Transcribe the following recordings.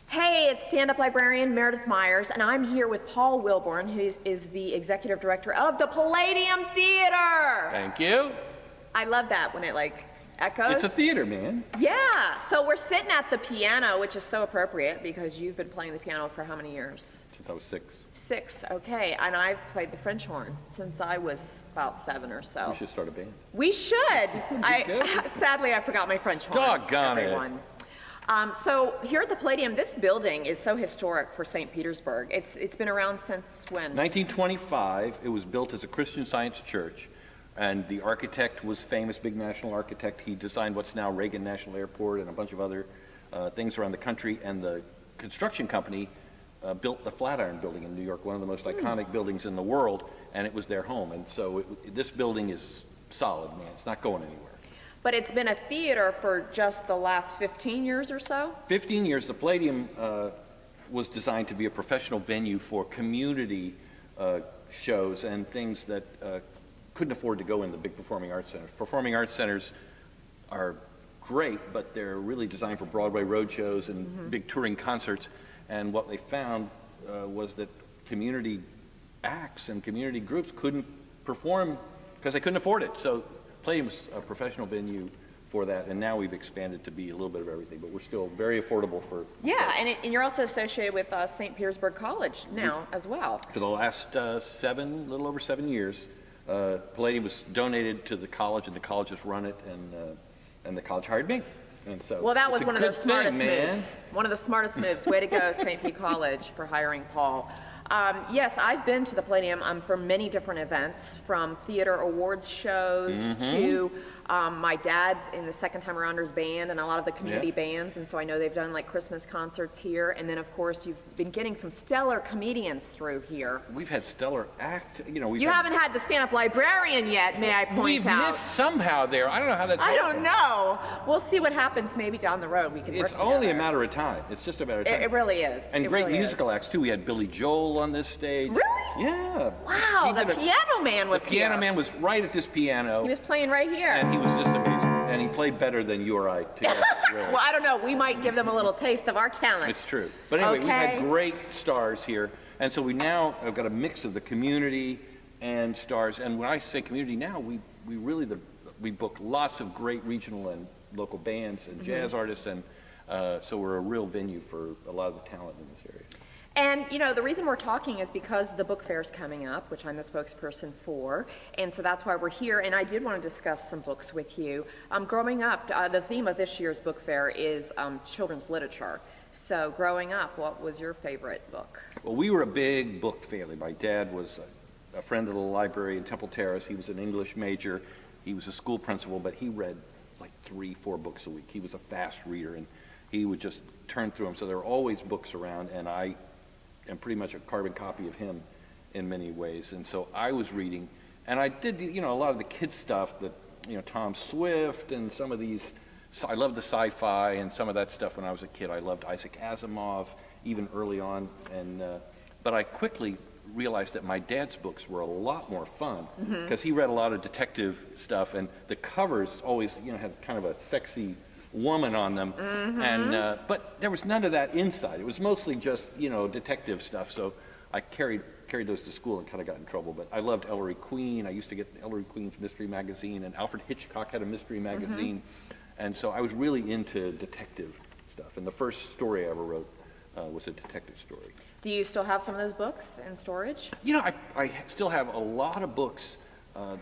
Hey, it's Stand-Up Librarian Meredith Myers, and I'm here with Paul Wilborn, who is the executive director of the Palladium Theater. Thank you. I love that when it echoes. It's a theater, man. Yeah, so we're sitting at the piano, which is so appropriate because you've been playing the piano for how many years? Since I was 6. 6, okay, and I've played the French horn since I was about 7 or so. We should start a band. We should. Sadly, I forgot my French horn. Doggone everyone. it. So here at the Palladium, this building is so historic for St. Petersburg. It's been around since when? 1925. It was built as a Christian Science church, and the architect was famous, big national architect. He designed what's now Reagan National Airport and a bunch of other things around the country, and the construction company built the Flatiron Building in New York, one of the most iconic buildings in the world, and it was their home. And so this building is solid, man. It's not going anywhere. But it's been a theater for just the last 15 years or so? 15 years. The Palladium was designed to be a professional venue for community shows and things that couldn't afford to go in the big performing arts centers. Performing arts centers are great, but they're really designed for Broadway road shows and big touring concerts. And what they found was that community acts and community groups couldn't perform because they couldn't afford it. So Palladium's a professional venue for that, and now we've expanded to be a little bit of everything, but we're still very affordable for... Yeah, and you're also associated with St. Petersburg College now as well. For the last little over 7 years, Palladium was donated to the college, and the college has run it, and the college hired me. And so well, that was one of their smartest man. moves. One of the smartest moves. Way to go, St. P. College, for hiring Paul. Yes, I've been to the Palladium for many different events, from theater awards shows to my dad's in the Second Time Arounders band and a lot of the community bands, and so I know they've done like Christmas concerts here, and then of course you've been getting some stellar comedians through here. We've had stellar You haven't had the Stand-Up Librarian yet, may I point out. We've missed somehow there. I don't know how that's I happened. don't know. We'll see what happens maybe down the road. We can work It's together. only a matter of time. It's just a matter of time. It really is. And it great really musical is. acts too. We had Billy Joel on this stage. Really? Yeah. Wow, the Piano Man was The Piano here. Man was right at this piano. He was playing right here. And he was just amazing. And he played better than you or I together, really. Well, I don't know. We might give them a little taste of our talent. It's true. But anyway, we've Okay. had great stars here. And so we now have got a mix of the community and stars. And when I say community now, we booked lots of great regional and local bands and jazz artists. And so we're a real venue for a lot of the talent in this area. And, the reason we're talking is because the book fair is coming up, which I'm the spokesperson for, and so that's why we're here, and I did want to discuss some books with you. Growing up, the theme of this year's book fair is children's literature. So growing up, what was your favorite book? Well, we were a big book family. My dad was a friend of the library in Temple Terrace. He was an English major. He was a school principal, but he read like 3-4 books a week. He was a fast reader, and he would just turn through them. So there were always books around, and I am pretty much a carbon copy of him in many ways. And so I was reading, and I did, a lot of the kids stuff that, Tom Swift and some of these. I loved the sci-fi and some of that stuff when I was a kid. I loved Isaac Asimov even early on, and but I quickly realized that my dad's books were a lot more fun because he read a lot of detective stuff, and the covers always, had kind of a sexy woman on them, and but there was none of that inside. It was mostly just detective stuff. So I carried those to school and kind of got in trouble. But I loved Ellery Queen. I used to get Ellery Queen's mystery magazine, and Alfred Hitchcock had a mystery magazine, and so I was really into detective stuff. And the first story I ever wrote was a detective story. Do you still have some of those books in storage? I still have a lot of books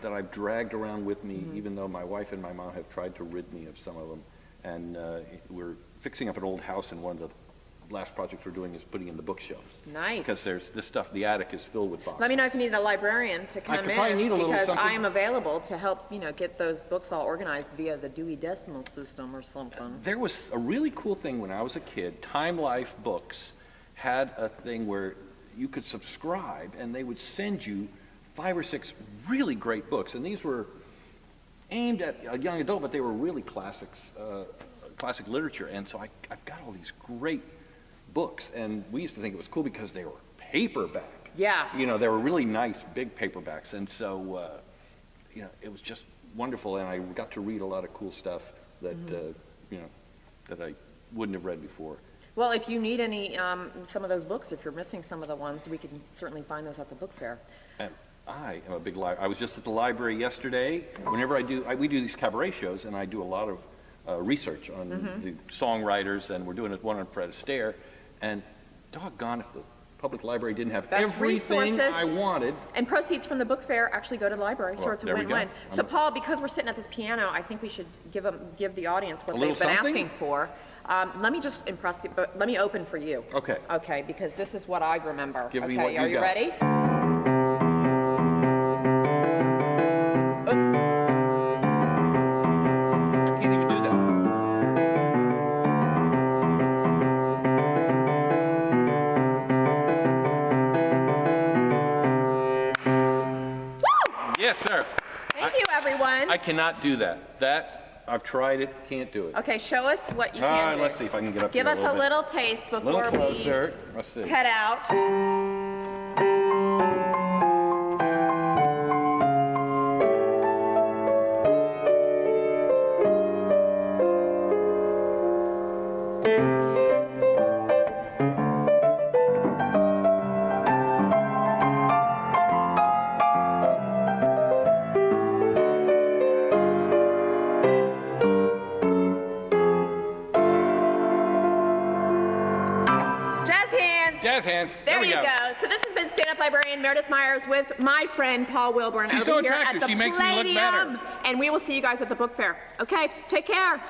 that I've dragged around with me, even though my wife and my mom have tried to rid me of some of them. And we're fixing up an old house, and one of the last projects we're doing is putting in the bookshelves. Nice. Because there's this stuff, the attic is filled with boxes. Let me know if you need a librarian to come could probably need a little because something. I am available to help, get those books all organized via the Dewey Decimal System or something. There was a really cool thing when I was a kid. Time Life Books had a thing where you could subscribe, and they would send you 5 or 6 really great books. And these were aimed at a young adult, but they were really classics, classic literature. And so I've got all these great books, and we used to think it was cool because they were paperback. Yeah. They were really nice, big paperbacks. And so you know, it was just wonderful, and I got to read a lot of cool stuff that, you know, that I wouldn't have read before. Well, if you need any, some of those books, if you're missing some of the ones, we can certainly find those at the book fair. And I am a big library. I was just at the library yesterday. Whenever we do these cabaret shows, and I do a lot of research on the songwriters, and we're doing one on Fred Astaire. And doggone if the public library didn't have Best everything resources. I wanted. And proceeds from the book fair actually go to the library, so Well, it's a there we go. win-win. So Paul, because we're sitting at this piano, I think we should give the audience what A they've little been something? asking for. Let me just let me open for you. Okay. Okay, because this is what I remember. Give me okay, what you are you got. ready? I can't even do that. Woo! Yes, sir. Thank you, everyone. I cannot do that. I've tried it, can't do it. Okay, show us what you All can right, do. let's see if I can get up Give here us a little bit. little taste A before little we closer. Let's see. head out. Jazz hands. Jazz hands. There we you go. go. So this has been Stand-Up Librarian Meredith Myers with my friend Paul Wilborn She's over so here at attractive. the She makes me look better. Palladium. And we will see you guys at the book fair. Okay, take care.